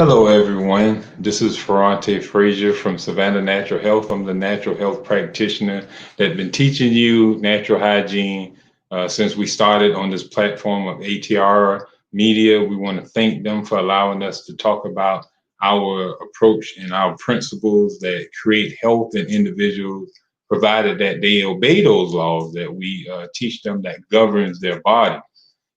Hello, everyone. This is Ferrante Frazier from Savannah Natural Health. I'm the natural health practitioner that's been teaching you natural hygiene since we started on this platform of ATR Media. We want to thank them for allowing us to talk about our approach and our principles that create health in individuals, provided that they obey those laws that we teach them that governs their body.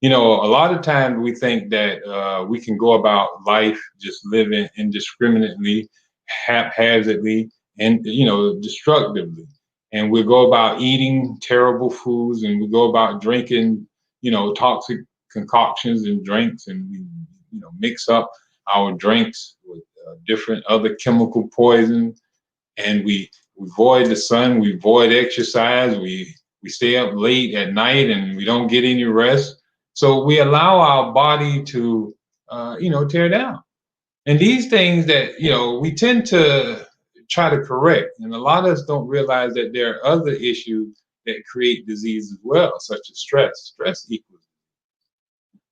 A lot of times we think that we can go about life just living indiscriminately, haphazardly, and destructively. And we go about eating terrible foods, and we go about drinking, toxic concoctions and drinks, and we, mix up our drinks with different other chemical poisons, and we avoid the sun, we avoid exercise, we stay up late at night, and we don't get any rest. So we allow our body to, tear down. And these things that, we tend to try to correct. And a lot of us don't realize that there are other issues that create disease as well, such as stress. Stress equals.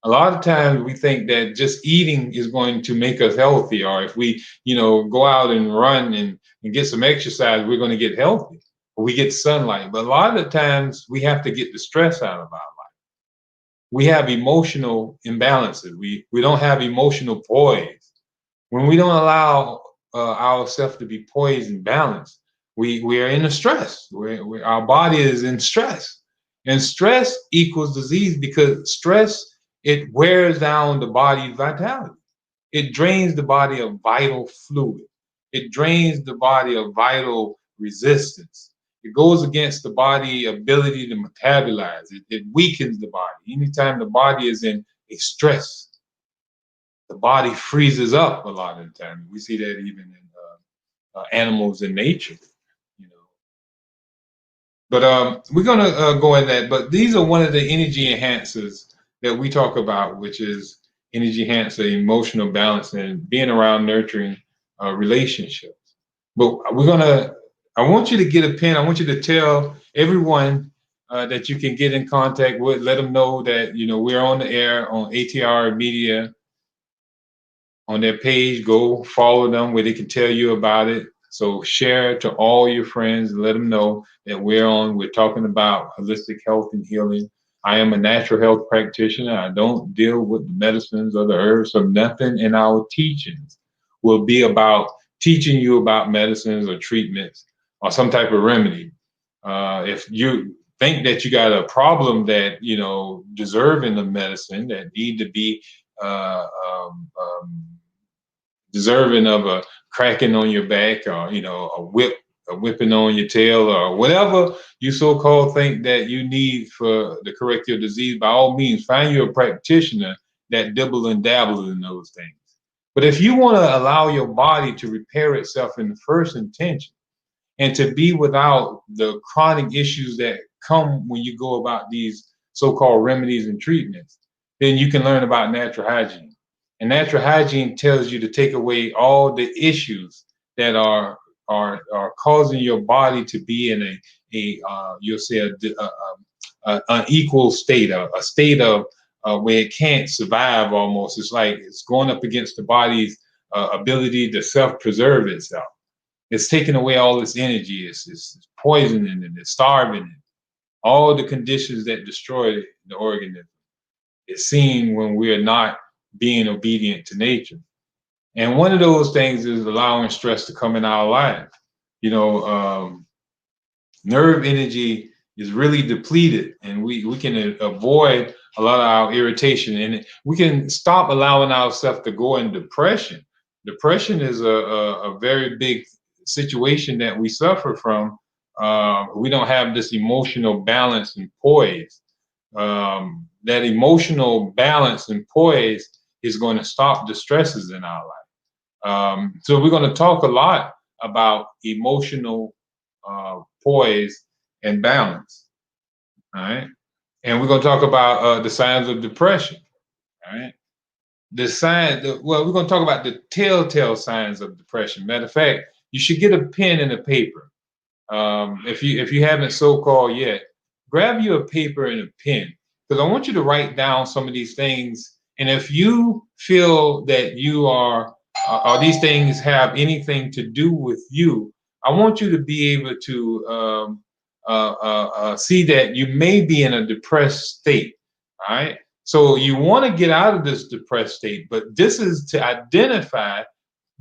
A lot of times we think that just eating is going to make us healthy, or if we, go out and run and get some exercise, we're going to get healthy. Or we get sunlight. But a lot of the times we have to get the stress out of our life. We have emotional imbalances. We don't have emotional poise. When we don't allow ourselves to be poised and balanced, we are in a stress. Our body is in stress, and stress equals disease because stress, it wears down the body's vitality. It drains the body of vital fluid. It drains the body of vital resistance. It goes against the body ability to metabolize. It weakens the body. Anytime the body is in a stress, the body freezes up a lot of the time. We see that even in animals in nature, you know. But we're gonna go in that. But these are one of the energy enhancers that we talk about, which is energy enhancer, emotional balance, and being around nurturing relationships. But I want you to get a pen. I want you to tell everyone that you can get in contact with. Let them know that we're on the air on ATR Media on their page. Go follow them where they can tell you about it. So share it to all your friends and let them know that we're on. We're talking about holistic health and healing. I am a natural health practitioner. I don't deal with the medicines or the herbs, so nothing in our teachings will be about teaching you about medicines or treatments or some type of remedy. If you think that you got a problem that deserving of medicine, that need to be uh, um, um, deserving of a cracking on your back, or a whipping on your tail, or whatever you so-called think that you need for to correct your disease, by all means find you a practitioner that dibble and dabble in those things. But if you want to allow your body to repair itself in the first intention, and to be without the chronic issues that come when you go about these so-called remedies and treatments, then you can learn about natural hygiene. And natural hygiene tells you to take away all the issues that are causing your body to be in a you'll say a unequal state, a state of where it can't survive. Almost, it's like it's going up against the body's ability to self-preserve itself. It's taking away all this energy. It's poisoning it. It's starving it. All the conditions that destroy the organism is seen when we are not being obedient to nature. And one of those things is allowing stress to come in our life. You know, nerve energy is really depleted, and we can avoid a lot of our irritation, and we can stop allowing ourselves to go in depression. Depression is a very big situation that we suffer from. We don't have this emotional balance and poise. That emotional balance and poise is going to stop the stresses in our life. So we're going to talk a lot about emotional poise and balance. All right. And we're going to talk about the signs of depression. All right. We're going to talk about the telltale signs of depression. Matter of fact, you should get a pen and a paper. If you haven't so called yet, grab you a paper and a pen, because I want you to write down some of these things. And if you feel that you are or these things have anything to do with you, I want you to be able to see that you may be in a depressed state. All right. So you want to get out of this depressed state, but this is to identify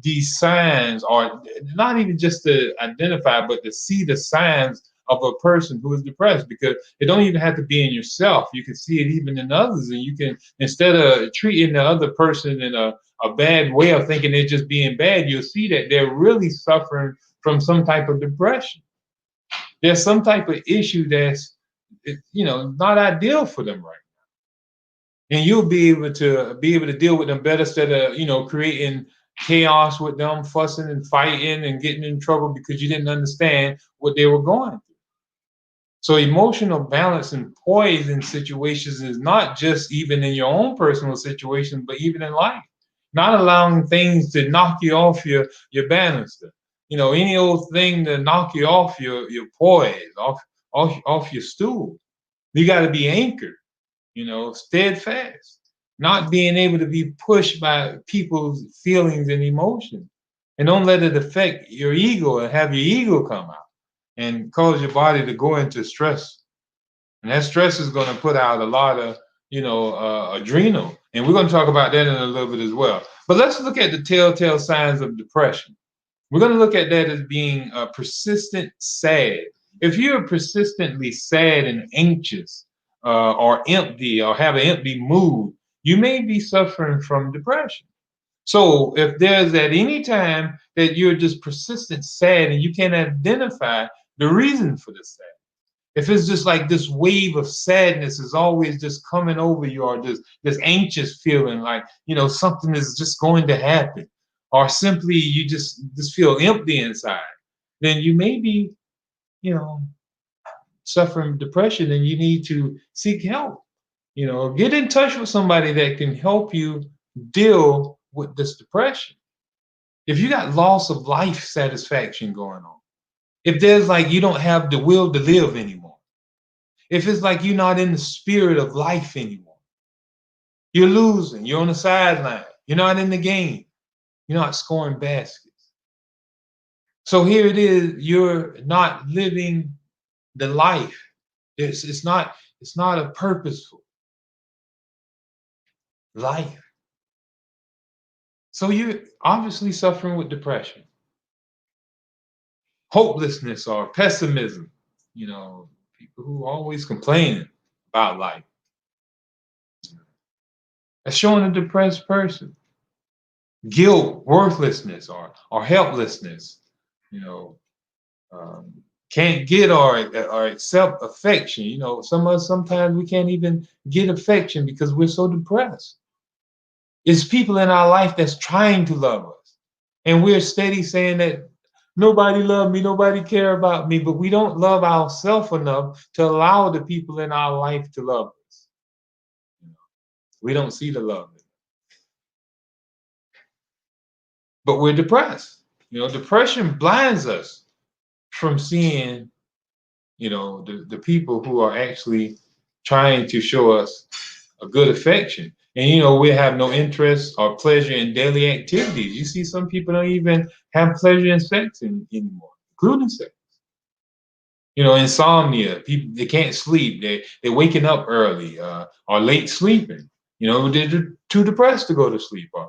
these signs, or not even just to identify, but to see the signs of a person who is depressed, because it don't even have to be in yourself. You can see it even in others, and you can, instead of treating the other person in a bad way of thinking they're just being bad, you'll see that they're really suffering from some type of depression. There's some type of issue that's, not ideal for them right now. And you'll be able to deal with them better, instead of creating chaos with them, fussing and fighting and getting in trouble because you didn't understand what they were going through. So emotional balance and poise in situations is not just even in your own personal situation, but even in life. Not allowing things to knock you off your banister. Any old thing to knock you off your poise, off your stool. You got to be anchored, steadfast. Not being able to be pushed by people's feelings and emotions. And don't let it affect your ego and have your ego come out and cause your body to go into stress. And that stress is going to put out a lot of, adrenal. And we're going to talk about that in a little bit as well. But let's look at the telltale signs of depression. We're going to look at that as being persistent sad. If you're persistently sad and anxious, or empty, or have an empty mood, you may be suffering from depression. So if there's at any time that you're just persistent sad and you can't identify the reason for the sad, if it's just like this wave of sadness is always just coming over you, or this anxious feeling like something is just going to happen, or simply you just feel empty inside, then you may be you know suffering depression, and you need to seek help. Get in touch with somebody that can help you deal with this depression. If you got loss of life satisfaction going on, if there's like you don't have the will to live anymore, if it's like you're not in the spirit of life anymore, you're losing, you're on the sideline, you're not in the game, you're not scoring baskets. So here it is, you're not living the life. It's not a purposeful life. So you're obviously suffering with depression, hopelessness, or pessimism. People who are always complaining about life. That's showing a depressed person. Guilt, worthlessness, or helplessness. You know, um, can't get or accept affection. Some of us, sometimes we can't even get affection because we're so depressed. It's people in our life that's trying to love us, and we're steady saying that nobody love me, nobody care about me, but we don't love ourselves enough to allow the people in our life to love us. We don't see the love, but we're depressed. Depression blinds us from seeing, the people who are actually trying to show us a good affection. And we have no interest or pleasure in daily activities. You see, some people don't even have pleasure in sex anymore, including sex. Insomnia. People, they can't sleep. They're waking up early, or late sleeping. They're too depressed to go to sleep, or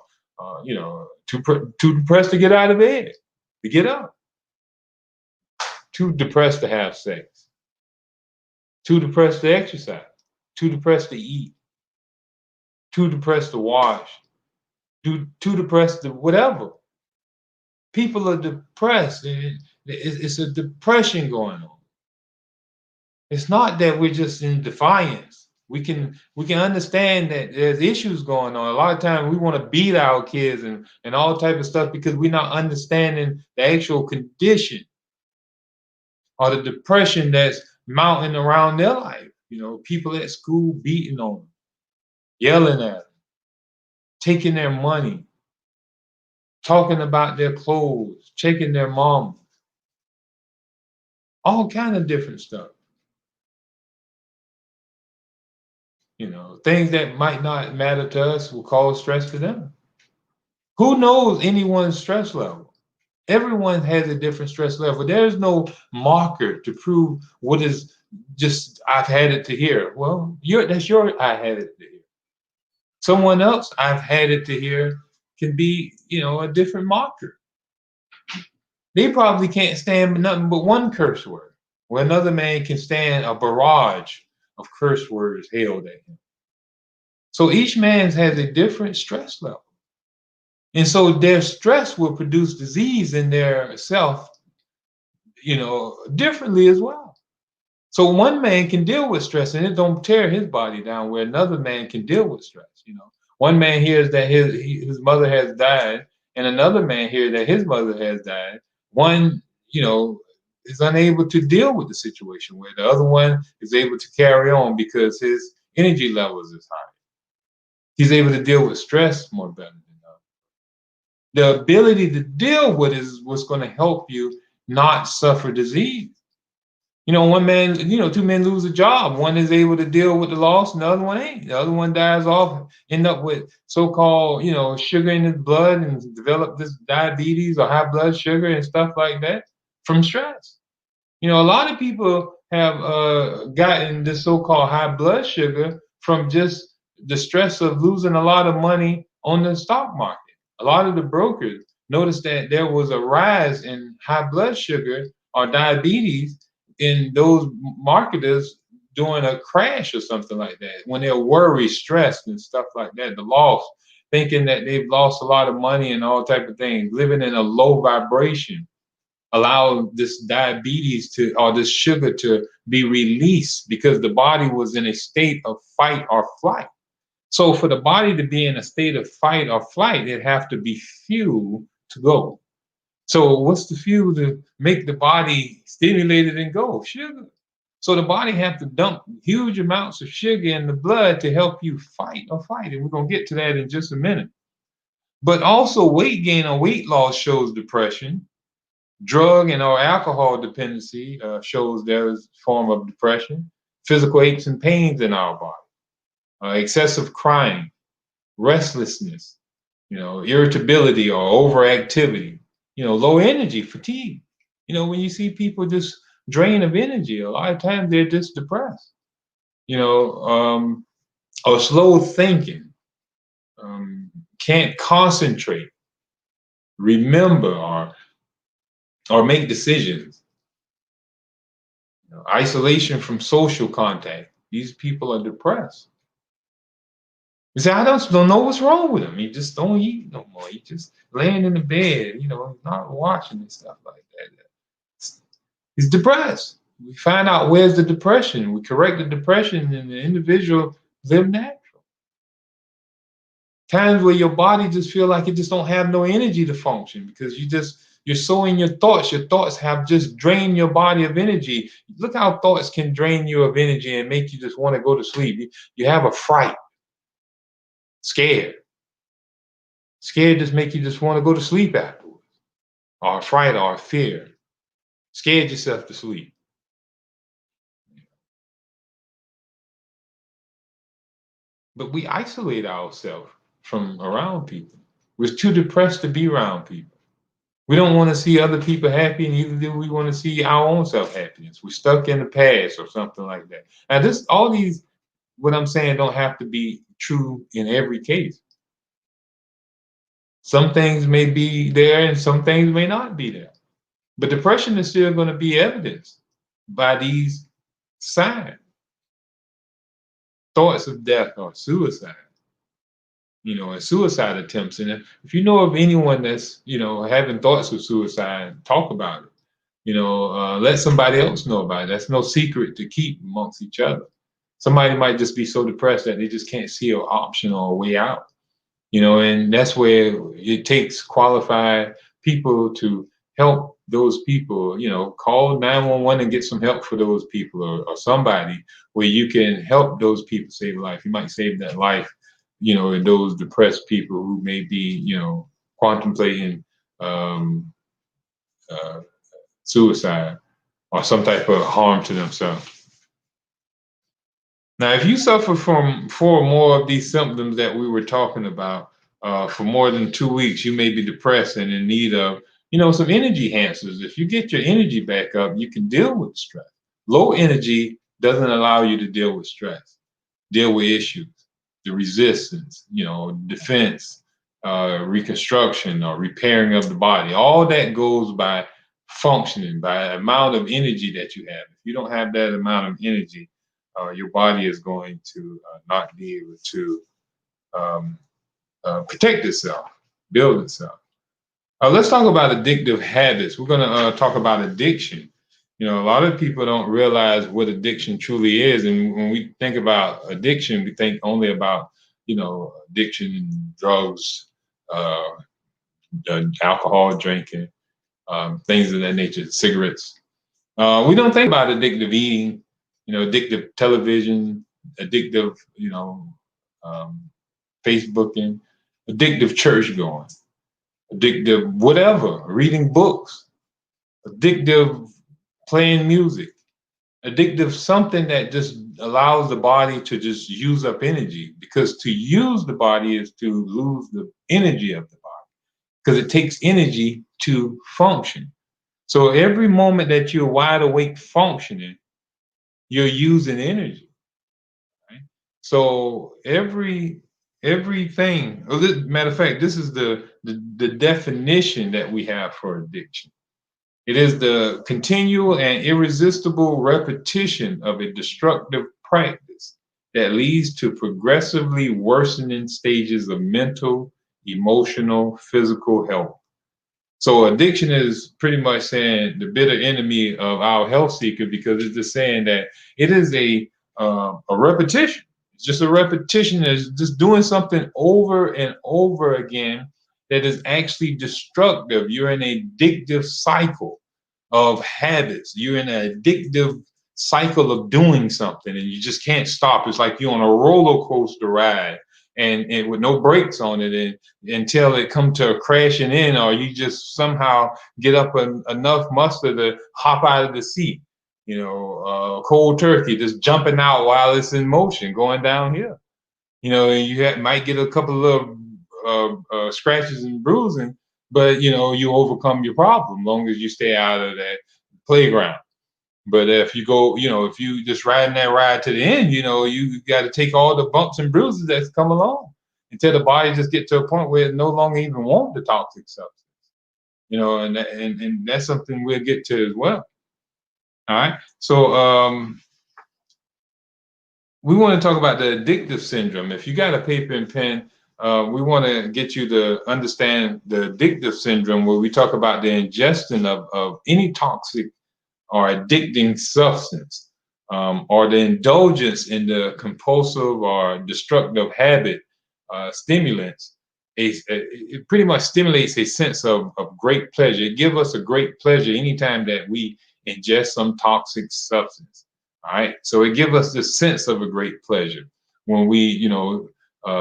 too depressed to get out of bed, to get up. Too depressed to have sex. Too depressed to exercise. Too depressed to eat. Too depressed to wash. Too depressed to whatever. People are depressed. It's a depression going on. It's not that we're just in defiance. We can understand that there's issues going on. A lot of times we want to beat our kids and all type of stuff because we're not understanding the actual condition or the depression that's mounting around their life. People at school beating on them, yelling at them, taking their money, talking about their clothes, checking their mom, all kind of different stuff. Things that might not matter to us will cause stress to them. Who knows anyone's stress level? Everyone has a different stress level. There's no marker to prove what is just I've had it to here. Well, that's your I had it to here. Someone else I've had it to here can be, a different marker. They probably can't stand nothing but one curse word, where another man can stand a barrage of curse words hailed at him. So each man has a different stress level. And so their stress will produce disease in their self, differently as well. So one man can deal with stress and it don't tear his body down, where another man can deal with stress. One man hears that his mother has died, and another man hears that his mother has died. One, is unable to deal with the situation, where the other one is able to carry on because his energy levels is high. He's able to deal with stress more better than others. The ability to deal with is what's going to help you not suffer disease. One man, two men lose a job. One is able to deal with the loss, and the other one ain't. The other one dies off, end up with so-called, sugar in his blood and develop this diabetes or high blood sugar and stuff like that from stress. A lot of people have gotten this so-called high blood sugar from just the stress of losing a lot of money on the stock market. A lot of the brokers noticed that there was a rise in high blood sugar or diabetes in those marketers during a crash or something like that, when they're worried, stressed, and stuff like that, the loss, thinking that they've lost a lot of money and all type of things, living in a low vibration, allow this diabetes to or this sugar to be released because the body was in a state of fight or flight. So for the body to be in a state of fight or flight, it have to be fuel to go. So what's the fuel to make the body stimulated and go? Sugar. So the body have to dump huge amounts of sugar in the blood to help you fight or fight. And we're going to get to that in just a minute. But also weight gain or weight loss shows depression. Drug and or alcohol dependency shows there is a form of depression. Physical aches and pains in our body. Excessive crying, restlessness, irritability or overactivity, low energy, fatigue. When you see people just drain of energy, a lot of times they're just depressed, or slow thinking, can't concentrate, remember, or make decisions. Isolation from social contact. These people are depressed. You say, I don't know what's wrong with him. He just don't eat no more. He just laying in the bed, not watching and stuff like that. He's depressed. We find out where's the depression. We correct the depression and the individual live natural. Times where your body just feel like it just don't have no energy to function because you're so in your thoughts. Your thoughts have just drained your body of energy. Look how thoughts can drain you of energy and make you just want to go to sleep. You have a fright. Scared. Scared just make you just want to go to sleep afterwards. Or a fright or a fear. Scared yourself to sleep. But we isolate ourselves from around people. We're too depressed to be around people. We don't want to see other people happy, and neither do we want to see our own self happiness. We're stuck in the past or something like that. Now, all these, what I'm saying, don't have to be true in every case. Some things may be there and some things may not be there. But depression is still going to be evidenced by these signs. Thoughts of death or suicide, and suicide attempts. And if you know of anyone that's, having thoughts of suicide, talk about it. Let somebody else know about it. That's no secret to keep amongst each other. Somebody might just be so depressed that they just can't see an option or a way out. And that's where it takes qualified people to help those people, call 911 and get some help for those people or somebody where you can help those people save a life. You might save that life, in those depressed people who may be, contemplating suicide or some type of harm to themselves. Now, if you suffer from 4 or more of these symptoms that we were talking about, for more than 2 weeks, you may be depressed and in need of, some energy enhancers. If you get your energy back up, you can deal with stress. Low energy doesn't allow you to deal with stress, deal with issues, the resistance, defense, reconstruction or repairing of the body. All that goes by functioning, by amount of energy that you have. If you don't have that amount of energy, your body is going to not be able to um, protect itself, build itself. Let's talk about addictive habits. We're going to talk about addiction. A lot of people don't realize what addiction truly is. And when we think about addiction, we think only about, addiction in drugs, uh, alcohol, drinking, things of that nature, cigarettes. We don't think about addictive eating, addictive television, addictive, um, Facebooking, addictive church going, addictive whatever, reading books, addictive playing music, addictive something that just allows the body to just use up energy, because to use the body is to lose the energy of the body, because it takes energy to function. So every moment that you're wide awake functioning, you're using energy, right? So everything, matter of fact, this is the definition that we have for addiction. It is the continual and irresistible repetition of a destructive practice that leads to progressively worsening stages of mental, emotional, physical health. So addiction is pretty much saying the bitter enemy of our health seeker, because it's just saying that it is a repetition. It's just a repetition. It's just doing something over and over again that is actually destructive. You're in an addictive cycle of habits. You're in an addictive cycle of doing something, and you just can't stop. It's like you're on a roller coaster ride, and with no brakes on it, and until it come to a crashing in, or you just somehow get up enough muster to hop out of the seat. Cold turkey, just jumping out while it's in motion, going downhill. And might get a couple of scratches and bruising, but you overcome your problem long as you stay out of that playground. But if you go, if you just riding that ride to the end, you got to take all the bumps and bruises that's come along until the body just get to a point where it no longer even want the toxic substance. And that's something we'll get to as well. All right. So we want to talk about the addictive syndrome. If you got a paper and pen, we want to get you to understand the addictive syndrome, where we talk about the ingestion of any toxic or addicting substance, or the indulgence in the compulsive or destructive habit stimulants. It pretty much stimulates a sense of great pleasure. It gives us a great pleasure anytime that we ingest some toxic substance. All right. So it gives us this sense of a great pleasure when we,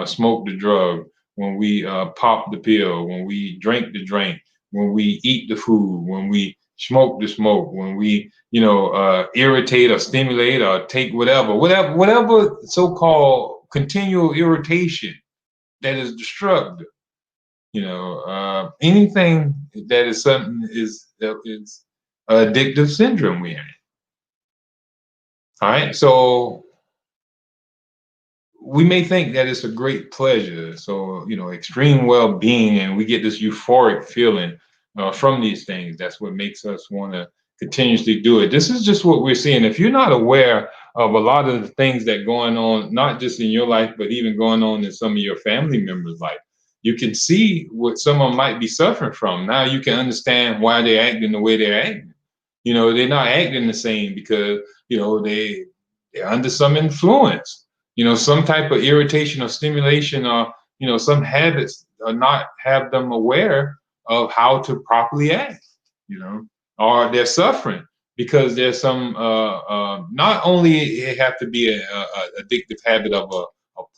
smoke the drug, when we pop the pill, when we drink the drink, when we eat the food, when we smoke the smoke, when we, irritate or stimulate or take whatever so-called continual irritation that is destructive. Anything that is something is addictive syndrome we're in. All right, so we may think that it's a great pleasure, so extreme well-being, and we get this euphoric feeling from these things. That's what makes us want to continuously do it. This is just what we're seeing. If you're not aware of a lot of the things that going on, not just in your life, but even going on in some of your family members' life, you can see what someone might be suffering from. Now you can understand why they're acting the way they're acting. They're not acting the same because they're under some influence, some type of irritation or stimulation, or some habits are not have them aware of how to properly act, or they're suffering because there's some not only it have to be a addictive habit of a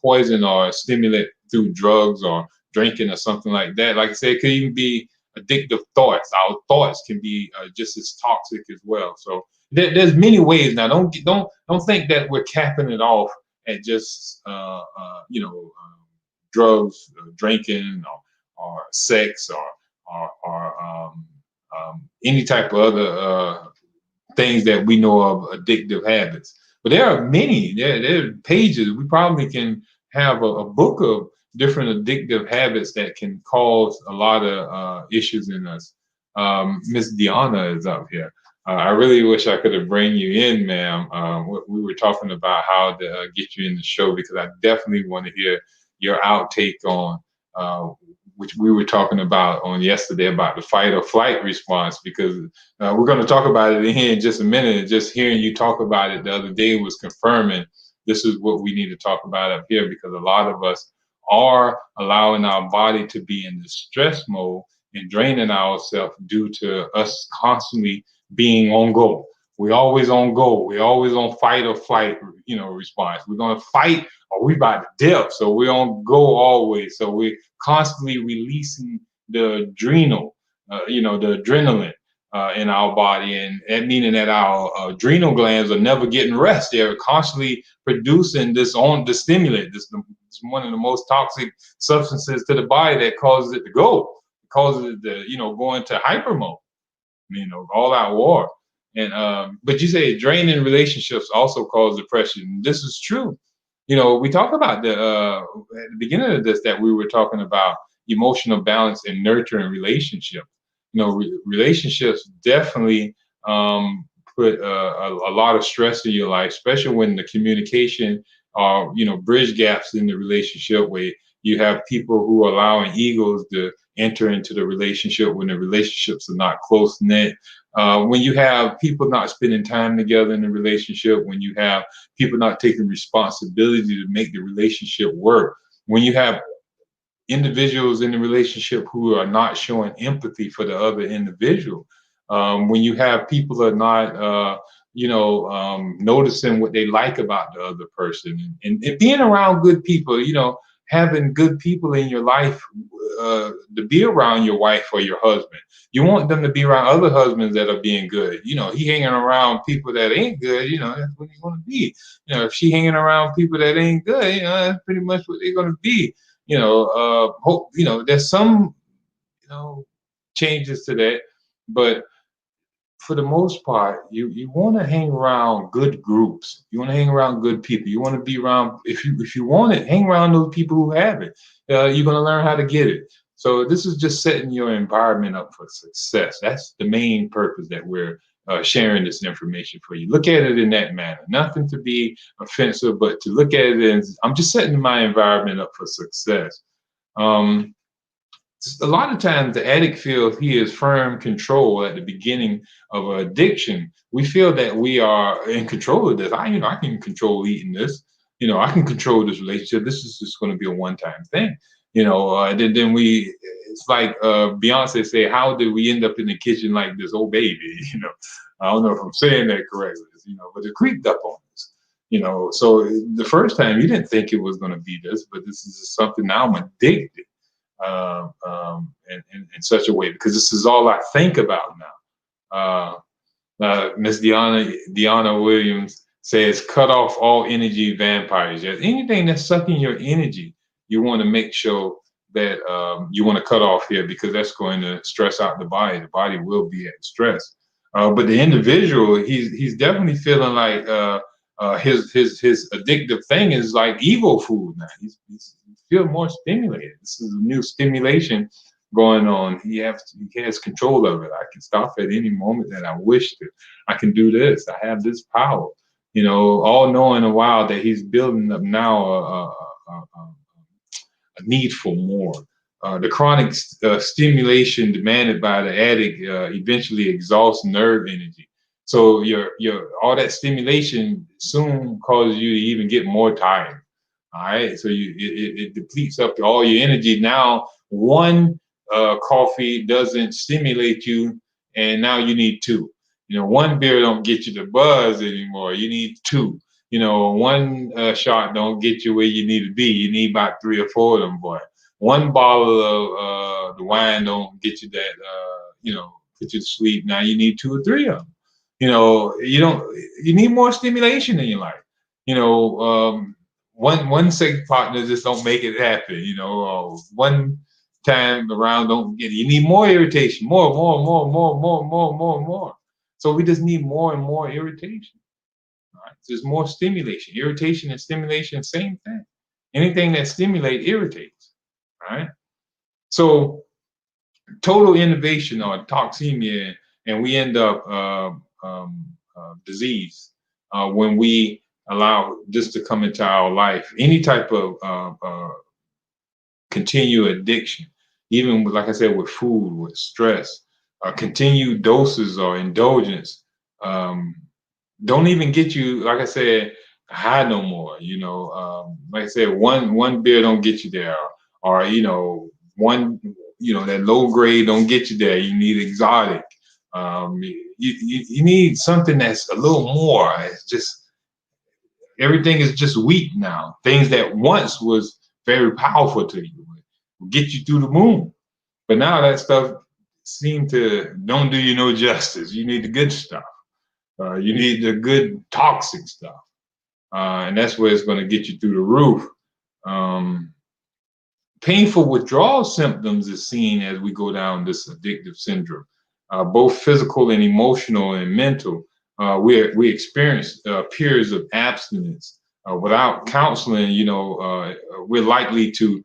poison or a stimulant through drugs or drinking or something like that. Like I said, it could even be addictive thoughts. Our thoughts can be just as toxic as well. So there's many ways. Now don't think that we're capping it off at just drugs, drinking, or sex, or any type of other things that we know of addictive habits. But there are many. There are pages. We probably can have a book of different addictive habits that can cause a lot of issues in us. Miss Deanna is up here. I really wish I could have bring you in, ma'am. We were talking about how to get you in the show because I definitely want to hear your outtake on which we were talking about on yesterday about the fight or flight response because we're going to talk about it in here in just a minute. Just hearing you talk about it the other day was confirming this is what we need to talk about up here because a lot of us are allowing our body to be in the stress mode and draining ourselves due to us constantly being on go. We always on go. We always on fight or flight, response. We're gonna fight or we about to dip. So we're on go always. So we're constantly releasing the the adrenaline in our body, and that meaning that our adrenal glands are never getting rest. They're constantly producing the stimulant. This is one of the most toxic substances to the body that causes it to go. It causes it to go into hyper mode. All out war. And but you say draining relationships also cause depression. This is true. We talk about at the beginning of this that we were talking about emotional balance and nurturing relationship. Relationships definitely put a lot of stress in your life, especially when the communication or bridge gaps in the relationship where you have people who are allowing egos to enter into the relationship when the relationships are not close knit. When you have people not spending time together in the relationship, when you have people not taking responsibility to make the relationship work, when you have individuals in the relationship who are not showing empathy for the other individual, when you have people that are not noticing what they like about the other person, and being around good people, having good people in your life to be around your wife or your husband. You want them to be around other husbands that are being good. He hanging around people that ain't good, that's what he's going to be. If she hanging around people that ain't good, that's pretty much what they're going to be. There's some, changes to that, but for the most part, you want to hang around good groups. You want to hang around good people. You want to be around, if you want it, hang around those people who have it. You're going to learn how to get it. So this is just setting your environment up for success. That's the main purpose that we're sharing this information for you. Look at it in that manner. Nothing to be offensive, but to look at it as I'm just setting my environment up for success. A lot of times the addict feels he is firm control at the beginning of an addiction. We feel that we are in control of this. I can control eating this. I can control this relationship. This is just going to be a one-time thing. Then it's like Beyonce say, how did we end up in the kitchen like this? Oh, baby, I don't know if I'm saying that correctly, but it creeped up on us. So the first time you didn't think it was going to be this, but this is just something now I'm addicted. In such a way because this is all I think about now. Miss Deanna Williams says, cut off all energy vampires. Yes, anything that's sucking your energy, you want to make sure that you want to cut off here because that's going to stress out the body. The body will be at stress. But the individual, he's definitely feeling like his addictive thing is like evil food now. He's feel more stimulated. This is a new stimulation going on. He has control of it. I can stop at any moment that I wish to. I can do this. I have this power. All knowing a while that he's building up now a need for more. The chronic stimulation demanded by the addict eventually exhausts nerve energy. So your all that stimulation soon causes you to even get more tired. All right, so it depletes up to all your energy. Now, one coffee doesn't stimulate you, and now you need two. One beer don't get you the buzz anymore. You need two. One shot don't get you where you need to be. You need about 3 or 4 of them, boy. One bottle of the wine don't get you that, put you to sleep. Now you need 2 or 3 of them. You need more stimulation in your life. one sick partner just don't make it happen. One time around don't get it. You need more irritation, more. So we just need more and more irritation. Right? There's more stimulation, irritation and stimulation, same thing. Anything that stimulates irritates. Right? So total innovation or toxemia, and we end up disease when we allow this to come into our life. Any type of continued addiction, even with, like I said, with food, with stress, continued doses or indulgence, um, don't even get you, like I said, high no more. Like I said, one beer don't get you there, or one that low grade don't get you there. You need exotic. You need something that's a little more. It's just everything is just weak now. Things that once was very powerful to you will get you through the moon, but now that stuff seem to don't do you no justice. You need the good stuff. You need the good toxic stuff, and that's where it's going to get you through the roof. Um, Painful withdrawal symptoms is seen as we go down this addictive syndrome, both physical and emotional and mental. We experience periods of abstinence. Without counseling, we're likely to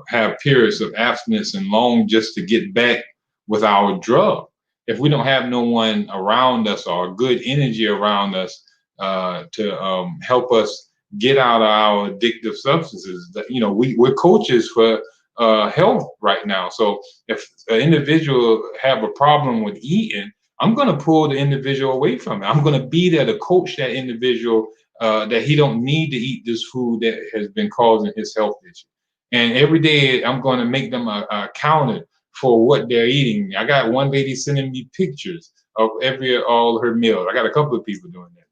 have periods of abstinence and long just to get back with our drug. If we don't have no one around us or good energy around us to help us get out of our addictive substances. We're coaches for health right now. So if an individual have a problem with eating, I'm going to pull the individual away from it. I'm going to be there to coach that individual that he don't need to eat this food that has been causing his health issue. And every day I'm going to make them accounted for what they're eating. I got one lady sending me pictures of all her meals. I got a couple of people doing that.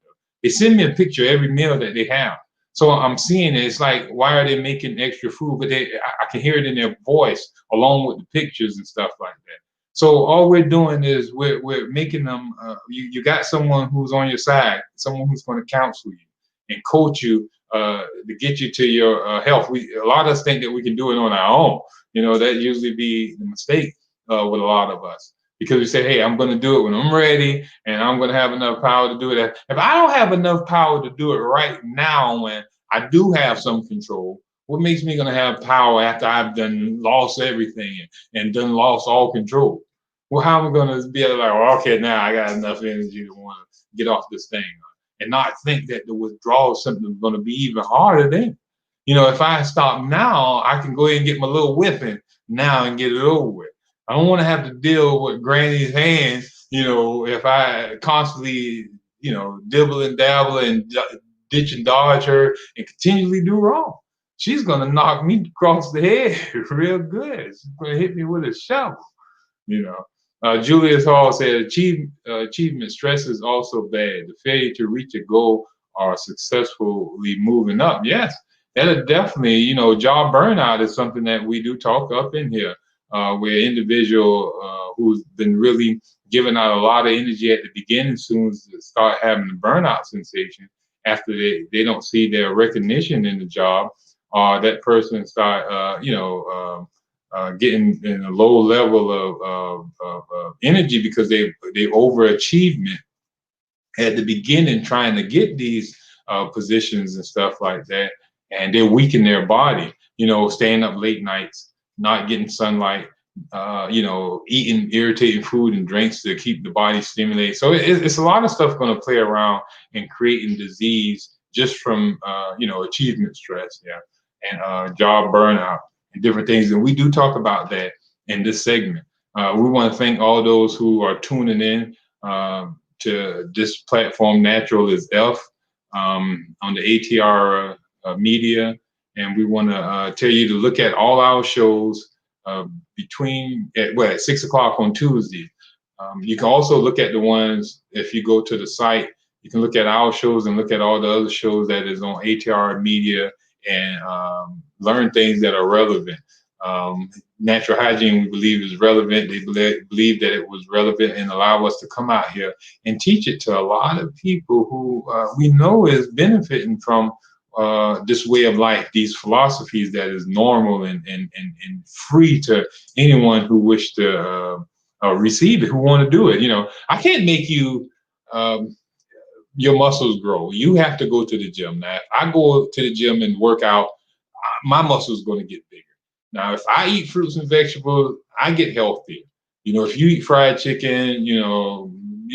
They send me a picture of every meal that they have. So I'm seeing it. It's like, why are they making extra food? But I can hear it in their voice along with the pictures and stuff like that. So all we're doing is we're making them. You got someone who's on your side, someone who's going to counsel you and coach you to get you to your health. A lot of us think that we can do it on our own. That usually be the mistake with a lot of us. Because we say, hey, I'm going to do it when I'm ready, and I'm going to have enough power to do it. If I don't have enough power to do it right now, when I do have some control, what makes me going to have power after I've done lost everything and done lost all control? Well, how am I going to be able to well, okay, now I got enough energy to want to get off this thing and not think that the withdrawal symptom is going to be even harder then? If I stop now, I can go ahead and get my little whipping now and get it over with. I don't want to have to deal with Granny's hand, if I constantly, dibble and dabble and ditch and dodge her and continually do wrong. She's going to knock me across the head real good. She's going to hit me with a shovel, Julius Hall said, achievement stress is also bad. The failure to reach a goal or successfully moving up. Yes, that is definitely, job burnout is something that we do talk up in here. Where individual who's been really giving out a lot of energy at the beginning, soon as they start having the burnout sensation after they don't see their recognition in the job, or that person start getting in a low level of energy because they overachievement at the beginning trying to get these positions and stuff like that, and they weaken their body. Staying up late nights, not getting sunlight, eating irritating food and drinks to keep the body stimulated. So it's a lot of stuff going to play around in creating disease just from achievement stress, and job burnout and different things. And we do talk about that in this segment. We want to thank all those who are tuning in to this platform, Natural is F, on the ATR media. And we want to tell you to look at all our shows at 6 o'clock on Tuesday. You can also look at the ones, if you go to the site, you can look at our shows and look at all the other shows that is on ATR media and learn things that are relevant. Natural hygiene, we believe, is relevant. They believe that it was relevant and allow us to come out here and teach it to a lot of people who we know is benefiting from this way of life, these philosophies that is normal and free to anyone who wish to receive it, who want to do it. I can't make you um, your muscles grow. You have to go to the gym. Now, if I go to the gym and work out, my muscles going to get bigger. Now, if I eat fruits and vegetables, I get healthier. If you eat fried chicken, you're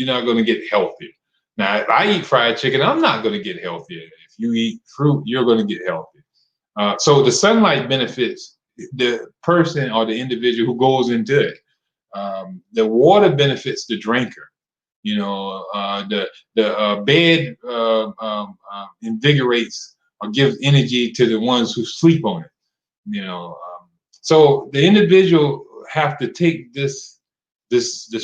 not going to get healthier. Now, if I eat fried chicken, I'm not going to get healthier. If you eat fruit, you're going to get healthier. So the sunlight benefits the person or the individual who goes into it. The water benefits the drinker. The bed invigorates or gives energy to the ones who sleep on it. So the individual have to take this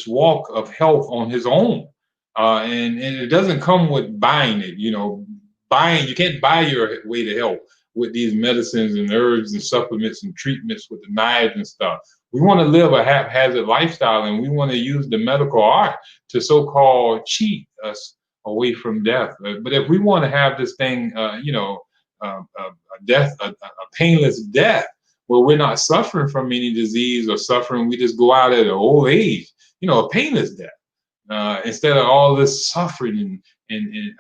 walk of health on his own, and it doesn't come with buying it. You can't buy your way to health with these medicines and herbs and supplements and treatments with the knives and stuff. We want to live a haphazard lifestyle, and we want to use the medical art to so-called cheat us away from death. But if we want to have this thing, a painless death, where we're not suffering from any disease or suffering, we just go out at an old age, a painless death, instead of all this suffering and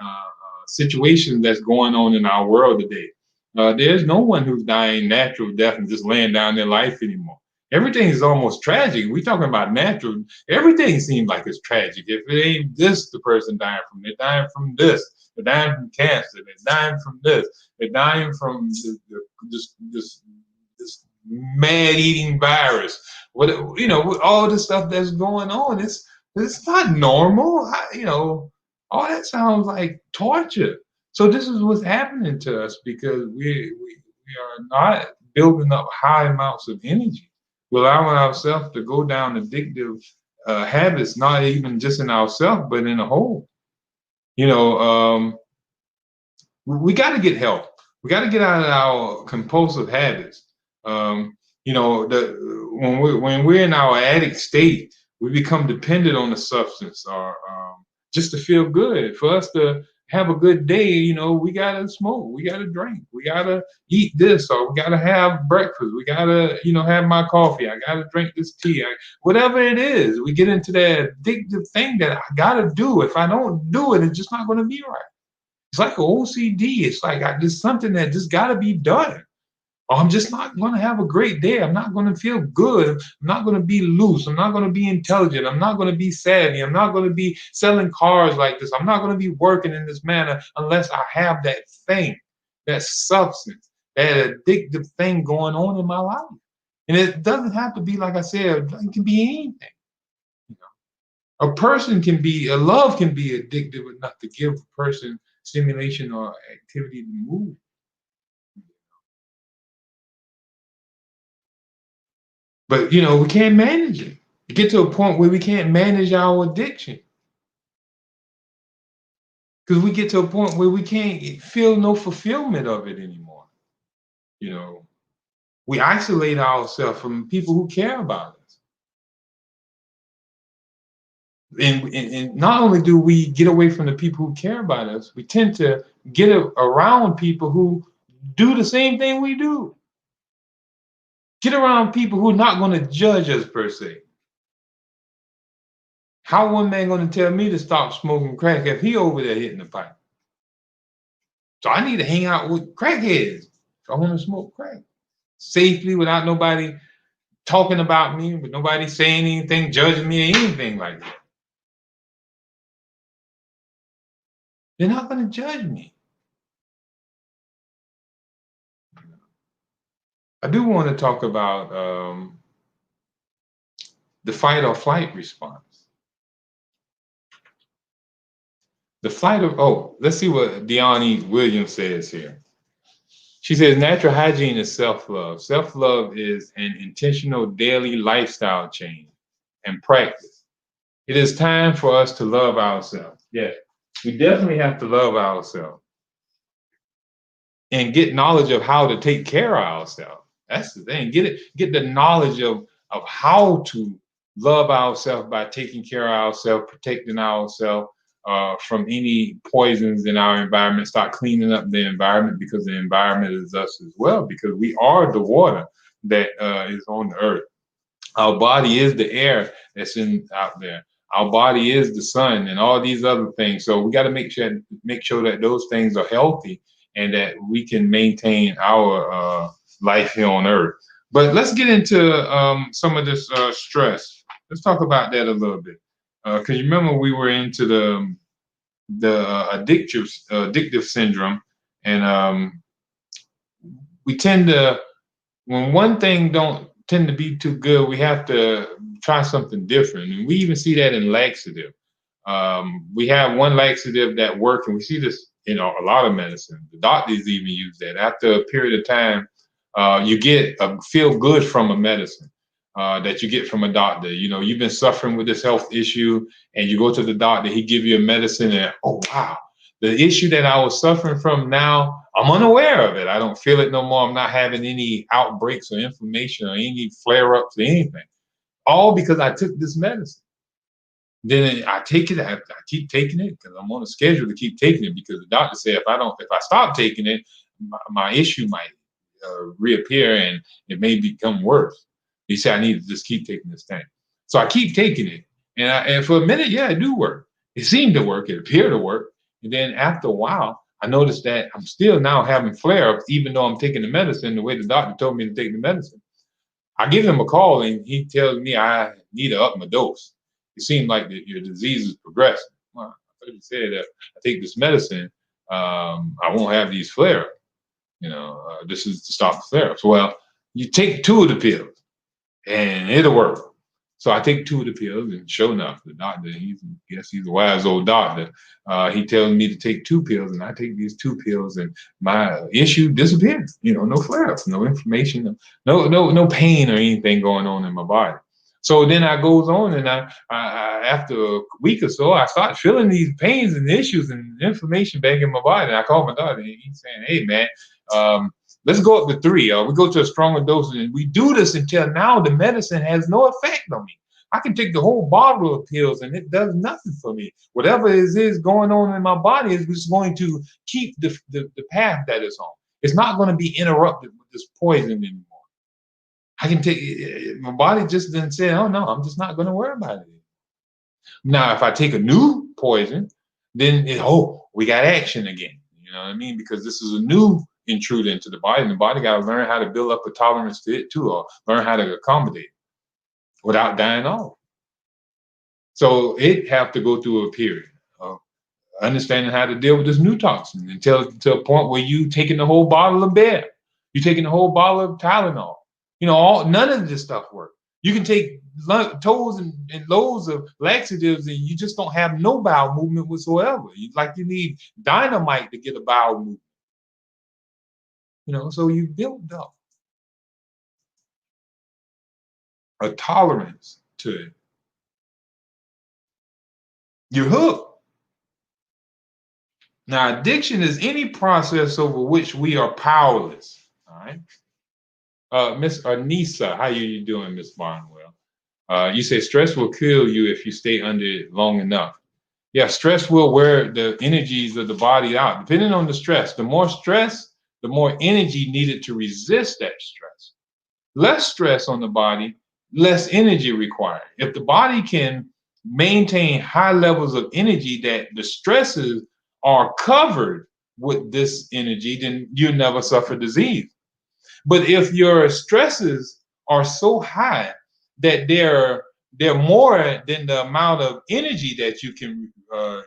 situation that's going on in our world today. There's no one who's dying natural death and just laying down their life anymore. Everything is almost tragic. We're talking about natural. Everything seems like it's tragic. If it ain't this, the person dying from, they're dying from this. They're dying from cancer. They're dying from this. They're dying from this man-eating virus. All the stuff that's going on. It's not normal. All that sounds like torture. So this is what's happening to us because we are not building up high amounts of energy. We're allowing ourselves to go down addictive habits, not even just in ourselves, but in a whole. We got to get help. We got to get out of our compulsive habits. When we're in our addict state, we become dependent on the substance or just to feel good. For us to have a good day, we gotta smoke, we gotta drink, we gotta eat this, or we gotta have breakfast, we gotta, have my coffee, I gotta drink this tea, whatever it is. We get into that addictive thing that I gotta do. If I don't do it, it's just not gonna be right. It's like an OCD. It's like there's something that just gotta be done. Or I'm just not going to have a great day. I'm not going to feel good. I'm not going to be loose. I'm not going to be intelligent. I'm not going to be savvy. I'm not going to be selling cars like this. I'm not going to be working in this manner unless I have that thing, that substance, that addictive thing going on in my life. And it doesn't have to be, like I said, it can be anything. A love can be addictive enough to give a person stimulation or activity to move. But we can't manage it. We get to a point where we can't manage our addiction. Because we get to a point where we can't feel no fulfillment of it anymore. We isolate ourselves from people who care about us. And not only do we get away from the people who care about us, we tend to get around people who do the same thing we do. Get around people who are not going to judge us per se. How one man going to tell me to stop smoking crack if he over there hitting the pipe? So I need to hang out with crackheads if I want to smoke crack safely without nobody talking about me, with nobody saying anything, judging me, or anything like that. They're not going to judge me. I do want to talk about the fight or flight response. Let's see what Deani Williams says here. She says, natural hygiene is self-love. Self-love is an intentional daily lifestyle change and practice. It is time for us to love ourselves. Yes, we definitely have to love ourselves and get knowledge of how to take care of ourselves. That's the thing. Get the knowledge of how to love ourselves by taking care of ourselves, protecting ourselves, from any poisons in our environment, start cleaning up the environment, because the environment is us as well, because we are the water that is on the earth. Our body is the air that's in out there. Our body is the sun and all these other things. So we got to make sure that those things are healthy and that we can maintain our life here on earth. But let's get into some of this stress. Let's talk about that a little bit, because you remember we were into the addictive syndrome, and we tend to, when one thing don't tend to be too good, we have to try something different. And we even see that in laxative. We have one laxative that works, and we see this in a lot of medicine. The doctors even use that. After a period of time, you get a feel good from a medicine that you get from a doctor. You know, you've been suffering with this health issue, and you go to the doctor, he give you a medicine, and oh wow, the issue that I was suffering from, now I'm unaware of it. I don't feel it no more. I'm not having any outbreaks or inflammation or any flare-ups or anything. All because I took this medicine. Then I take it. I keep taking it because I'm on a schedule to keep taking it, because the doctor said if I stop taking it, my issue might reappear and it may become worse. He said I need to just keep taking this thing. So I keep taking it, and for a minute, yeah, it do work. It seemed to work. It appeared to work. And then after a while, I noticed that I'm still now having flare-ups, even though I'm taking the medicine the way the doctor told me to take the medicine. I give him a call, and he tells me I need to up my dose. It seems like your disease is progressing. Well, I thought you said that I take this medicine, I won't have these flare-ups. This is to stop the flare-ups. Well, you take 2 of the pills, and it'll work. So I take 2 of the pills, and sure enough, the doctor, he's a wise old doctor. He tells me to take 2 pills, and I take these 2 pills, and my issue disappears. No flare-ups, no inflammation, no pain or anything going on in my body. So then I goes on, and I after a week or so, I start feeling these pains and issues and inflammation back in my body. And I call my doctor, and he's saying, "Hey, man, let's go up to 3. We go to a stronger dose, and we do this until now the medicine has no effect on me. I can take the whole bottle of pills, and it does nothing for me. Whatever is going on in my body is just going to keep the path that it's on. It's not going to be interrupted with this poison anymore. I can take my body just didn't say, oh no, I'm just not going to worry about it. Now, if I take a new poison, then we got action again. You know what I mean? Because this is a new intruder into the body, and the body got to learn how to build up a tolerance to it too, or learn how to accommodate without dying off. So it have to go through a period of understanding how to deal with this new toxin until to a point where you taking the whole bottle of Bear, you taking the whole bottle of Tylenol. None of this stuff works. You can take toes and loads of laxatives, and you just don't have no bowel movement whatsoever. You need dynamite to get a bowel movement. So you build up a tolerance to it. You're hooked. Now, addiction is any process over which we are powerless. All right. Miss Anissa, how you doing, Miss Barnwell? You say stress will kill you if you stay under it long enough. Yeah, stress will wear the energies of the body out. Depending on the stress, the more stress, the more energy needed to resist that stress. Less stress on the body, less energy required. If the body can maintain high levels of energy that the stresses are covered with this energy, then you'll never suffer disease. But if your stresses are so high that they're more than the amount of energy that you can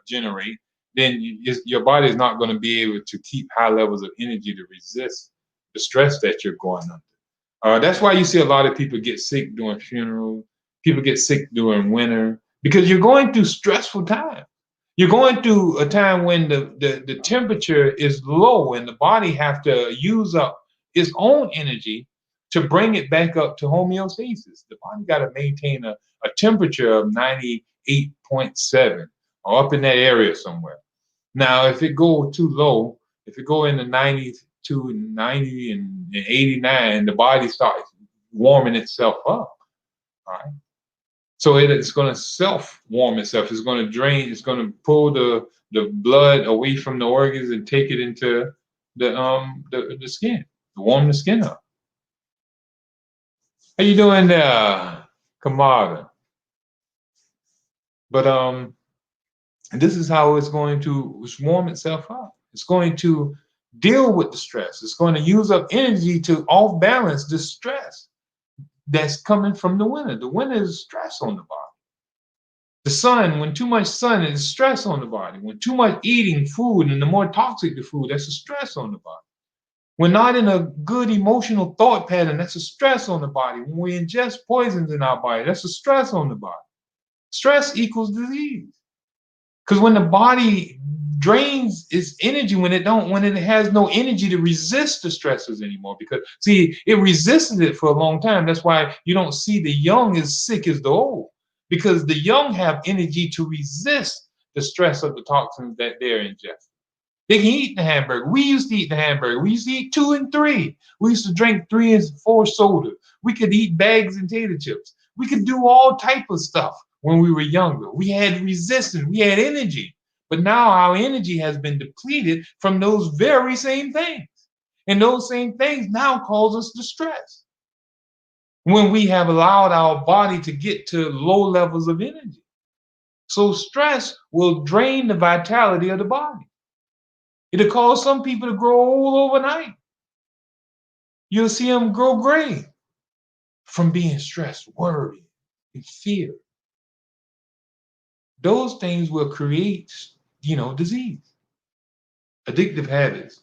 generate, then your body is not going to be able to keep high levels of energy to resist the stress that you're going under. That's why you see a lot of people get sick during funerals. People get sick during winter because you're going through stressful time. You're going through a time when the temperature is low and the body have to use up its own energy to bring it back up to homeostasis. The body got to maintain a temperature of 98.7 or up in that area somewhere. Now, if it go too low, if it go in the 92, 90, and 89, the body starts warming itself up. All right. So it's going to self-warm itself. It's going to drain. It's going to pull the blood away from the organs and take it into the skin, to warm the skin up. How you doing there, Kamada? But this is how it's going to warm itself up. It's going to deal with the stress. It's going to use up energy to off balance the stress that's coming from the winter. The winter is stress on the body. The sun, when too much sun is stress on the body. When too much eating food and the more toxic the food, that's a stress on the body. We're not in a good emotional thought pattern, that's a stress on the body. When we ingest poisons in our body, that's a stress on the body. Stress equals disease. Because when the body drains its energy, when it has no energy to resist the stresses anymore, because see, it resisted it for a long time. That's why you don't see the young as sick as the old, because the young have energy to resist the stress of the toxins that they're ingesting. They can eat the hamburger. We used to eat the hamburger. We used to eat 2 and 3. We used to drink 3 and 4 soda. We could eat bags and tater chips. We could do all type of stuff when we were younger. We had resistance. We had energy. But now our energy has been depleted from those very same things. And those same things now cause us distress when we have allowed our body to get to low levels of energy. So stress will drain the vitality of the body. It'll cause some people to grow old overnight. You'll see them grow gray from being stressed, worried, and fear. Those things will create, disease, addictive habits.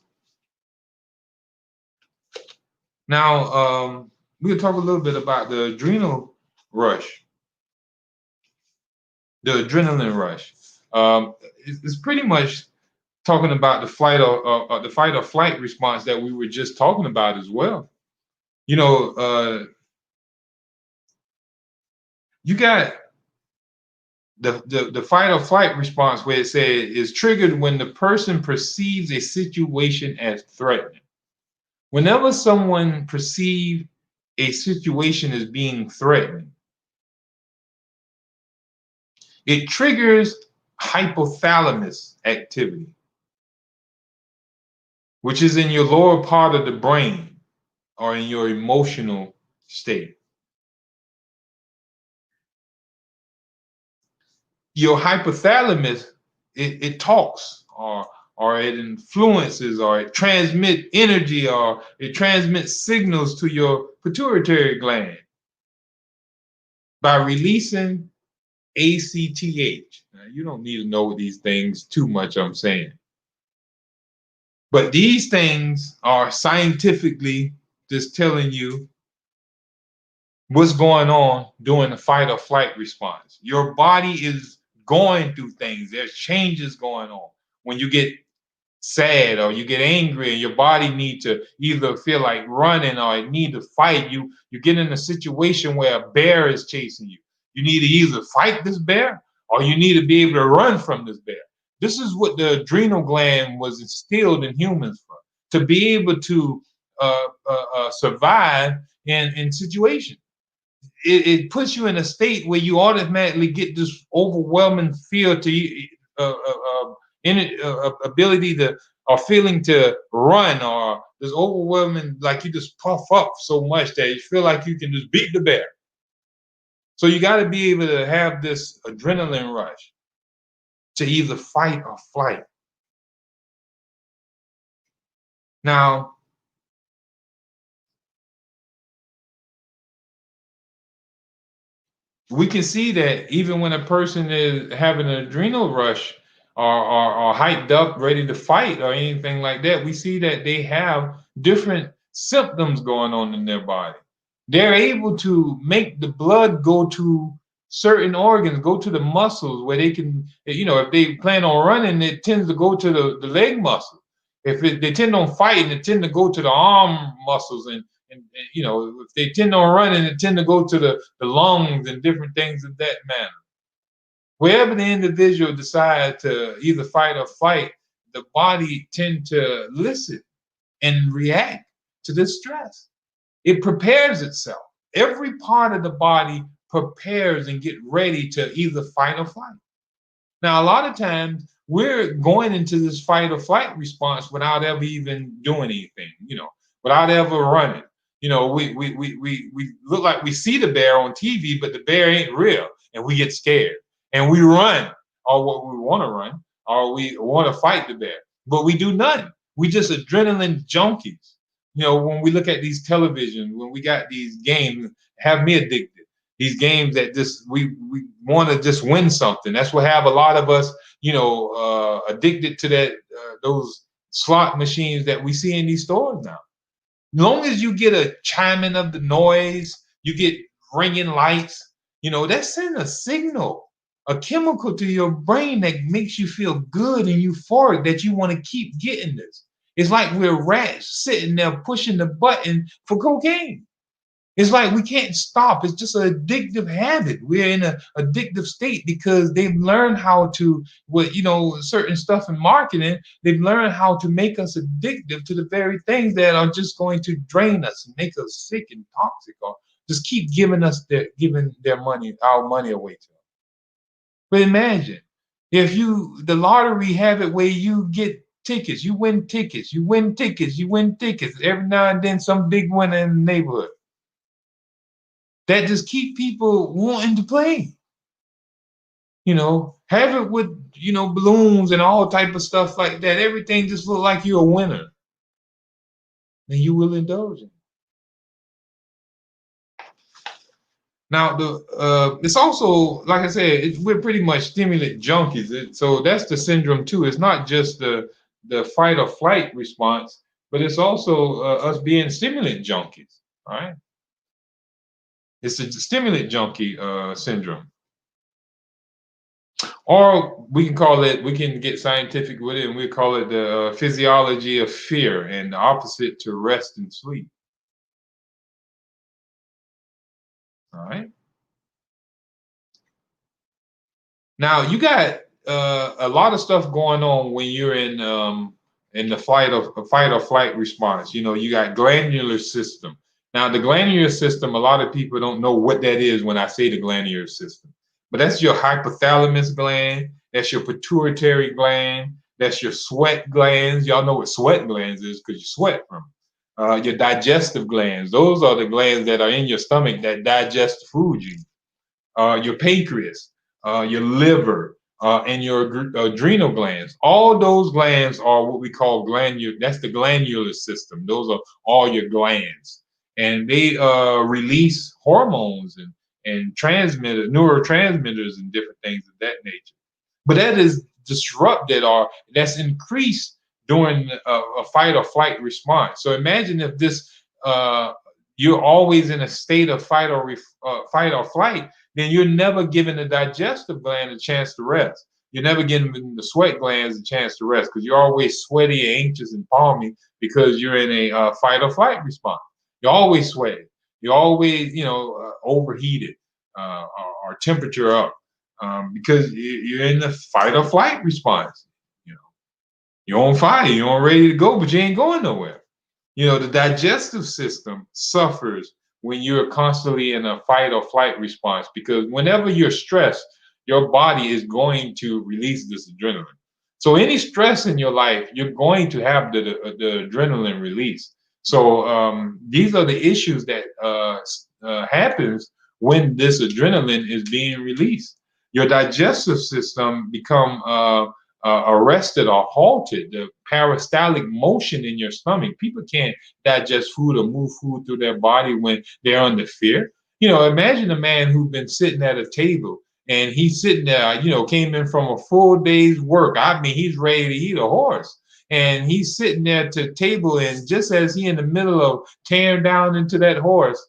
Now, we'll talk a little bit about the adrenal rush, the adrenaline rush. It's pretty much talking about the fight or flight response that we were just talking about as well. You got the fight or flight response where it says is triggered when the person perceives a situation as threatening. Whenever someone perceives a situation as being threatening, it triggers hypothalamus activity, which is in your lower part of the brain or in your emotional state. Your hypothalamus, it talks or it influences or it transmits energy or it transmits signals to your pituitary gland by releasing ACTH. Now, you don't need to know these things too much, I'm saying. But these things are scientifically just telling you what's going on during the fight or flight response. Your body is going through things. There's changes going on. When you get sad or you get angry and your body needs to either feel like running or it need to fight, you get in a situation where a bear is chasing you. You need to either fight this bear or you need to be able to run from this bear. This is what the adrenal gland was instilled in humans for, to be able to survive in situations. It puts you in a state where you automatically get this overwhelming feel to ability to or feeling to run, or this overwhelming, like you just puff up so much that you feel like you can just beat the bear. So you got to be able to have this adrenaline rush to either fight or flight. Now, we can see that even when a person is having an adrenal rush or hyped up, ready to fight or anything like that, we see that they have different symptoms going on in their body. They're able to make the blood go to certain organs, go to the muscles where they can, if they plan on running, it tends to go to the leg muscle. If they tend on fighting, it tend to go to the arm muscles, and if they tend on running, it tend to go to the lungs and different things of that manner. Wherever the individual decides to either fight or flight, the body tend to listen and react to this stress. It prepares itself. Every part of the body prepares and get ready to either fight or flight. Now, a lot of times we're going into this fight or flight response without ever even doing anything, without ever running. We look like we see the bear on TV, but the bear ain't real, and we get scared and we run, or what we want to run, or we want to fight the bear, but we do nothing. We just adrenaline junkies. When we look at these television, when we got these games, have me addicted. These games that just we want to just win something. That's what have a lot of us, addicted to that those slot machines that we see in these stores now. As long as you get a chiming of the noise, you get ringing lights, that sends a signal, a chemical to your brain that makes you feel good and euphoric that you want to keep getting this. It's like we're rats sitting there pushing the button for cocaine. It's like we can't stop. It's just an addictive habit. We're in an addictive state because they've learned how to, certain stuff in marketing, they've learned how to make us addictive to the very things that are just going to drain us and make us sick and toxic, or just keep giving their money, our money away to them. But imagine if the lottery have it where you get tickets, you win tickets, you win tickets, you win tickets. Every now and then some big winner in the neighborhood. That just keep people wanting to play. Have it with, balloons and all type of stuff like that. Everything just look like you're a winner. And you will indulge in. Now, it's also, like I said, we're pretty much stimulant junkies. So that's the syndrome too. It's not just the fight or flight response, but it's also us being stimulant junkies. All right. It's a stimulant junkie syndrome. Or we can get scientific with it, and we call it the physiology of fear, and the opposite to rest and sleep. All right. Now you got a lot of stuff going on when you're in the fight or flight response. You got glandular system. Now the glandular system, a lot of people don't know what that is when I say the glandular system. But that's your hypothalamus gland, that's your pituitary gland, that's your sweat glands. Y'all know what sweat glands is because you sweat from them. Your digestive glands, those are the glands that are in your stomach that digest the food you eat. Your pancreas, your liver, and your adrenal glands. All those glands are what we call glandular. That's the glandular system. Those are all your glands. And they release hormones and neurotransmitters and different things of that nature. But that is disrupted or that's increased during a fight or flight response. So imagine if you're always in a state of fight or flight, then you're never giving the digestive gland a chance to rest. You're never giving the sweat glands a chance to rest because you're always sweaty, anxious, and palmy because you're in a fight or flight response. You're always sweating. You're always, overheated or temperature up because you're in the fight or flight response. You're on fire. You're on ready to go, but you ain't going nowhere. The digestive system suffers when you're constantly in a fight or flight response because whenever you're stressed, your body is going to release this adrenaline. So any stress in your life, you're going to have the adrenaline release. So these are the issues that happens when this adrenaline is being released. Your digestive system become arrested or halted. The peristaltic motion in your stomach. People can't digest food or move food through their body when they're under fear. Imagine a man who's been sitting at a table and he's sitting there, came in from a full day's work. I mean, he's ready to eat a horse. And he's sitting there at the table, and just as he in the middle of tearing down into that horse,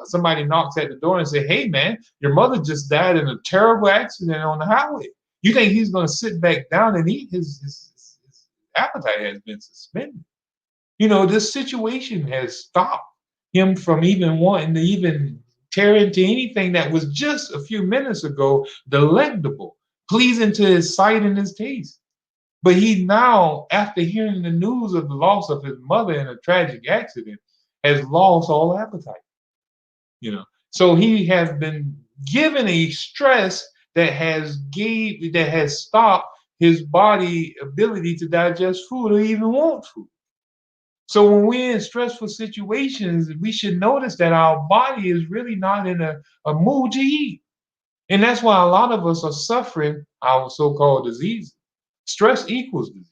somebody knocks at the door and say, "Hey, man, your mother just died in a terrible accident on the highway." You think he's going to sit back down and eat? His appetite has been suspended. This situation has stopped him from even wanting to even tear into anything that was just a few minutes ago delectable, pleasing to his sight and his taste. But he now, after hearing the news of the loss of his mother in a tragic accident, has lost all appetite. So he has been given a stress that has stopped his body ability to digest food or even want food. So when we're in stressful situations, we should notice that our body is really not in a mood to eat. And that's why a lot of us are suffering our so-called disease. Stress equals disease.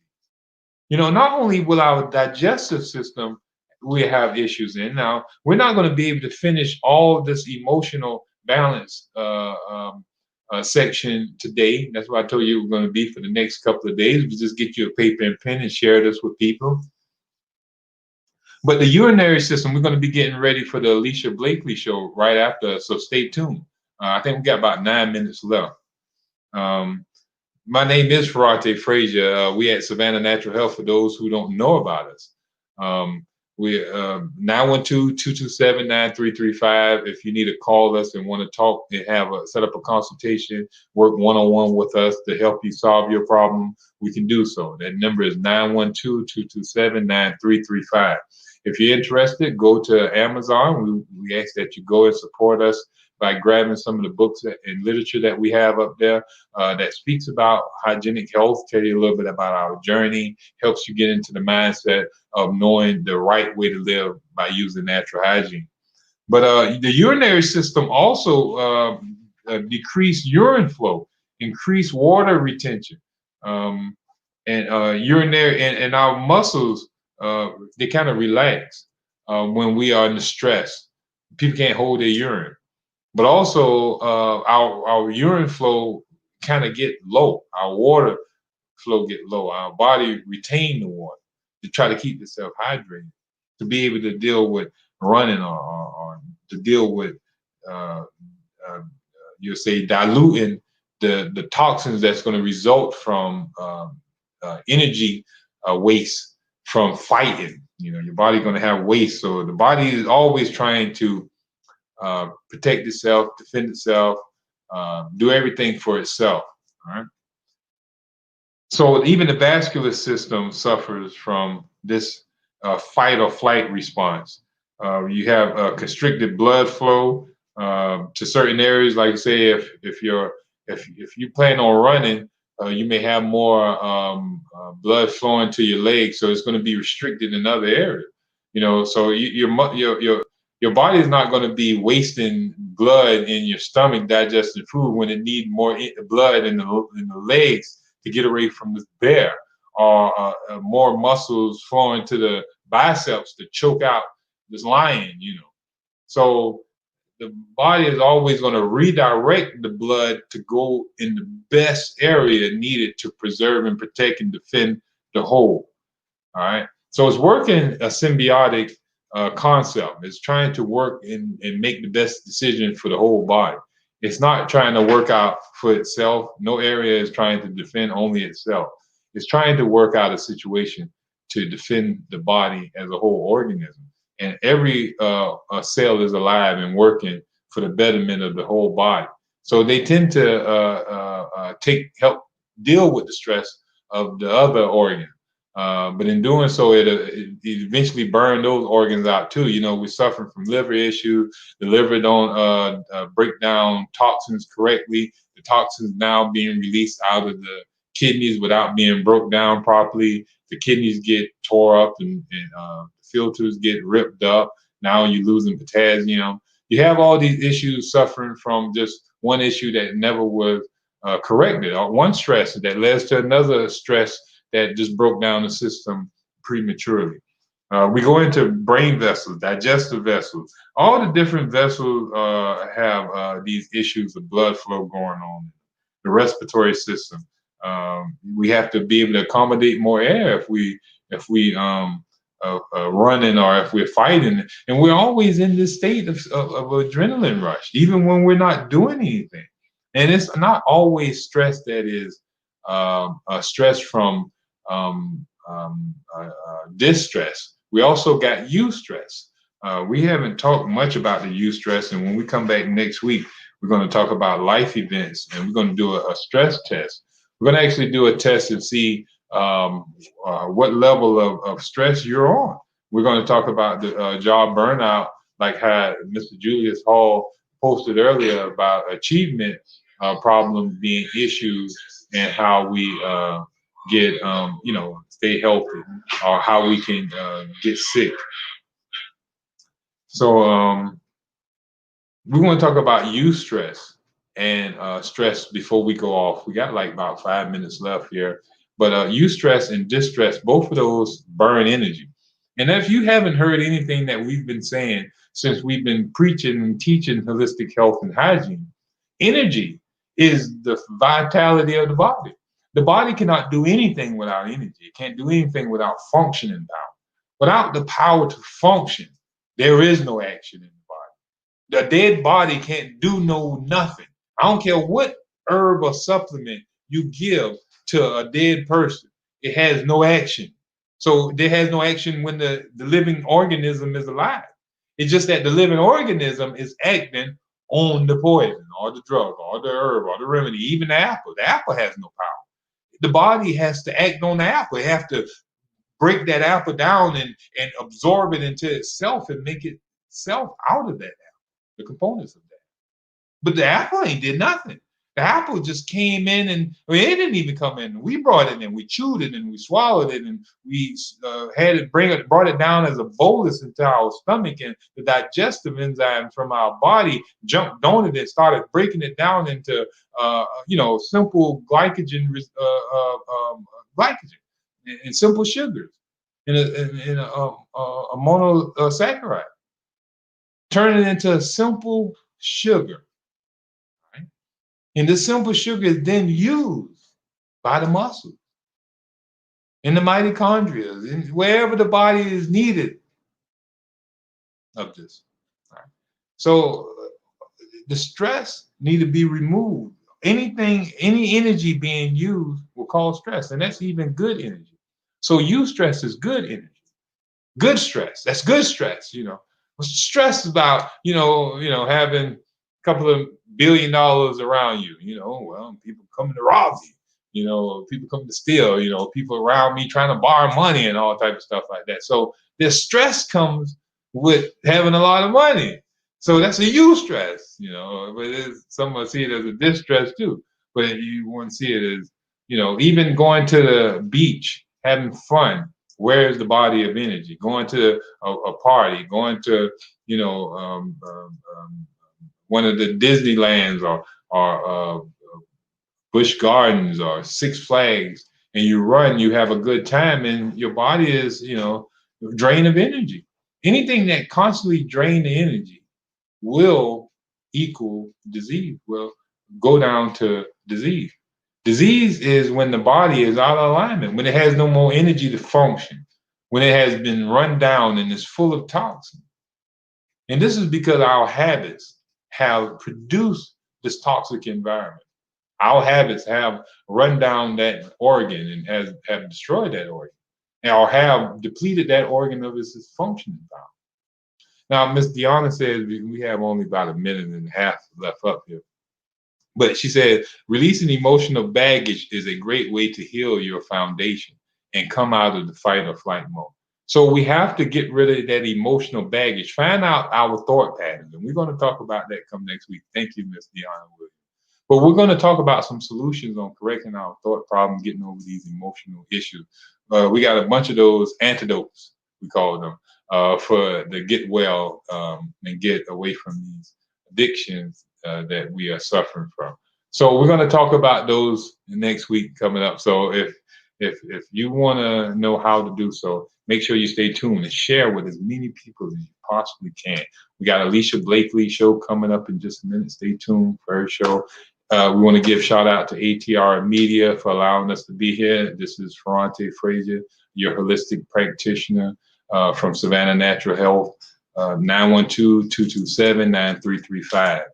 Not only will our digestive system we have issues in. Now, we're not going to be able to finish all this emotional balance section today. That's why I told you we're going to be for the next couple of days. We just get you a paper and pen and share this with people. But the urinary system, we're going to be getting ready for the Alicia Blakely show right after, so stay tuned. I think we got about 9 minutes left. Um, my name is Ferrante Frazier. We at Savannah Natural Health, for those who don't know about us. We 912-227-9335. If you need to call us and want to talk and set up a consultation, work one-on-one with us to help you solve your problem, we can do so. That number is 912-227-9335. If you're interested, go to Amazon. We ask that you go and support us by grabbing some of the books and literature that we have up there that speaks about hygienic health, tell you a little bit about our journey, helps you get into the mindset of knowing the right way to live by using natural hygiene. But the urinary system also decrease urine flow, increase water retention, and urinary and our muscles they kind of relax when we are in the stress. People can't hold their urine, but also our urine flow kind of get low. Our water flow get low. Our body retain the water to try to keep itself hydrated, to be able to deal with running or to deal with uh, uh, you'll say diluting the toxins that's going to result from energy waste from fighting. Your body's going to have waste, so the body is always trying to protect itself, defend itself, do everything for itself. All right. So even the vascular system suffers from this fight or flight response. You have constricted blood flow to certain areas. Like say, if you plan on running, you may have more blood flowing to your legs, so it's going to be restricted in other areas. So your body is not going to be wasting blood in your stomach digesting food when it needs more blood in the legs to get away from this bear, or more muscles flowing to the biceps to choke out this lion. So the body is always going to redirect the blood to go in the best area needed to preserve and protect and defend the whole. All right. So it's working a symbiotic concept. It's trying to work and make the best decision for the whole body. It's not trying to work out for itself. No area is trying to defend only itself. It's trying to work out a situation to defend the body as a whole organism. And every cell is alive and working for the betterment of the whole body. So they tend to help deal with the stress of the other organ. But in doing so, it eventually burned those organs out too. We're suffering from liver issues. The liver don't break down toxins correctly. The toxins now being released out of the kidneys without being broke down properly. The kidneys get tore up and filters get ripped up. Now you're losing potassium. You have all these issues suffering from just one issue that never was corrected, or one stress that leads to another stress that just broke down the system prematurely. We go into brain vessels, digestive vessels. All the different vessels have these issues of blood flow going on. The respiratory system. We have to be able to accommodate more air if we running or if we're fighting, and we're always in this state of adrenaline rush, even when we're not doing anything. And it's not always stress that is stress from distress. We also got eustress. We haven't talked much about the eustress, and when we come back next week, we're going to talk about life events, and we're going to do a stress test. We're going to actually do a test and see what level of stress you're on. We're going to talk about the job burnout, like how Mr. Julius Hall posted earlier about achievement problems being issues and how we get, stay healthy, or how we can get sick. So we want to talk about eustress and stress before we go off. We got like about 5 minutes left here. But eustress and distress, both of those burn energy. And if you haven't heard anything that we've been saying since we've been preaching and teaching holistic health and hygiene, energy is the vitality of the body. The body cannot do anything without energy. It can't do anything without functioning power. Without the power to function, there is no action in the body. The dead body can't do nothing. I don't care what herb or supplement you give to a dead person, it has no action. So there has no action when the living organism is alive. It's just that the living organism is acting on the poison or the drug or the herb or the remedy, even the apple. The apple has no power. The body has to act on the apple. It has to break that apple down and absorb it into itself and make itself out of that apple, the components of that. But the apple ain't did nothing. The apple just came in, and it didn't even come in. We brought it in, we chewed it, and we swallowed it, and we brought it down as a bolus into our stomach, and the digestive enzymes from our body jumped on it and started breaking it down into, simple glycogen and simple sugars in a monosaccharide, turn it into a simple sugar. And this simple sugar is then used by the muscles, in the mitochondria, and wherever the body is needed of this. Right? So the stress need to be removed. Any energy being used will cause stress, and that's even good energy. So eustress is good energy. Good stress. That's good stress. Stress is about having a couple of $1 billion around you. People coming to rob you. People coming to steal. People around me trying to borrow money and all type of stuff like that. So the stress comes with having a lot of money. So that's a eustress. But some will see it as a distress too. But you want to see it as even going to the beach, having fun. Where's the body of energy? Going to a party, going to one of the Disneylands or Busch Gardens or Six Flags, and you run, you have a good time, and your body is drain of energy. Anything that constantly drain the energy will equal disease. Will go down to disease. Disease is when the body is out of alignment, when it has no more energy to function, when it has been run down and is full of toxins. And this is because our habits have produced this toxic environment. Our habits have run down that organ and have destroyed that organ, or have depleted that organ of its functioning power. Now, Ms. Deanna says we have only about a minute and a half left up here. But she said, releasing emotional baggage is a great way to heal your foundation and come out of the fight or flight mode. So we have to get rid of that emotional baggage, find out our thought patterns. And we're going to talk about that come next week. Thank you, Ms. Deanna Williams. But we're going to talk about some solutions on correcting our thought problems, getting over these emotional issues. We got a bunch of those antidotes, we call them, for the get well and get away from these addictions that we are suffering from. So we're going to talk about those next week coming up. So if you want to know how to do so, make sure you stay tuned and share with as many people as you possibly can. We got Alicia Blakely show coming up in just a minute. Stay tuned for her show. We want to give shout out to ATR Media for allowing us to be here. This is Ferrante Frazier, your holistic practitioner from Savannah Natural Health, 912-227-9335.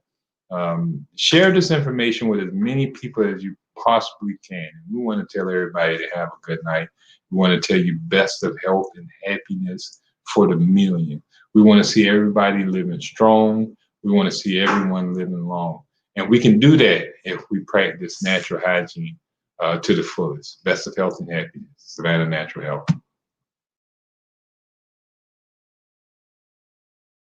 Share this information with as many people as you possibly can. We want to tell everybody to have a good night. We want to tell you best of health and happiness for the million. We want to see everybody living strong. We want to see everyone living long. And we can do that if we practice natural hygiene to the fullest. Best of health and happiness. Savannah Natural Health.